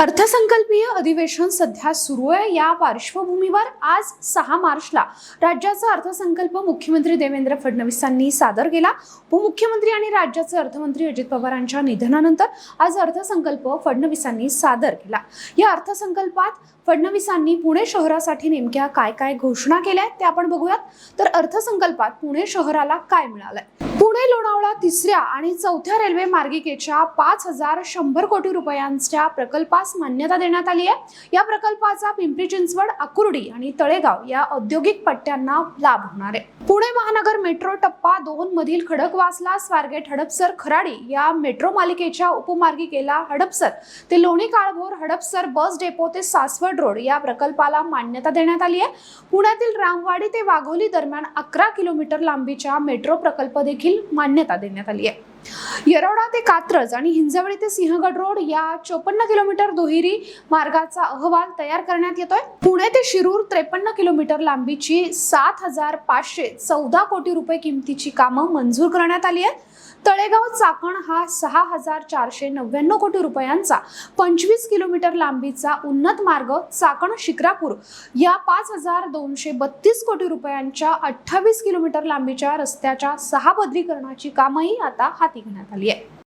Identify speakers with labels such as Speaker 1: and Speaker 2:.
Speaker 1: अर्थसंकल्पीय अधिवेशन सध्या सुरू आहे। या पार्श्वभूमीवर आज 6 मार्चला राज्याचा अर्थसंकल्प मुख्यमंत्री देवेंद्र फडणवीसांनी सादर केला। उपमुख्यमंत्री आणि राज्याचे अर्थमंत्री अजित पवारांच्या निधनानंतर आज अर्थसंकल्प फडणवीसांनी सादर केला। या अर्थसंकल्पात फडणवीसांनी पुणे शहरासाठी नेमक्या काय घोषणा केल्या ते आपण बघूयात। तर अर्थसंकल्पात पुणे शहराला काय मिळालंय? पुणे लोणावळा तिसऱ्या आणि चौथ्या रेल्वे मार्गिकेच्या 5100 कोटी रुपयांच्या प्रकल्पास मान्यता देण्यात आली आहे। या प्रकल्पाचा पिंपरी चिंचवड, आकुर्डी आणि तळेगाव या औद्योगिक पट्ट्यांना लाभ होणार आहे। पुणे महानगर मेट्रो टप्पा 2 मधील खडकवासला, स्वारगेट, हडपसर, खराडी या मेट्रो मालिकेच्या उपमार्गिकेला हडपसर ते लोणी काळभोर, हडपसर बस डेपो ते सासवड रोड या प्रकल्पाला मान्यता देण्यात आली आहे। पुण्यातील रामवाडी ते वाघोली दरम्यान 11 किलोमीटर लांबीच्या मेट्रो प्रकल्प देखील मान्यता देण्यात आली आहे। येरवडा ते कात्रज आणि हिंजवडी ते सिंहगड रोड या 54 किलोमीटर दुहेरी मार्गाचा अहवाल तयार करण्यात येतोय। पुणे ते शिरूर 53 किलोमीटर लांबीची 7514 कोटी रुपये किमतीची कामं मंजूर करण्यात आली आहेत। तळेगाव चाकण हा 6499 कोटी रुपयांचा 25 किलोमीटर लांबीचा उन्नत मार्ग, चाकण शिक्रापूर या 5232 कोटी रुपयांच्या 28 किलोमीटर लांबीच्या रस्त्याच्या 6 बदलीकरणाची कामही आता हाती घेण्यात आली आहे।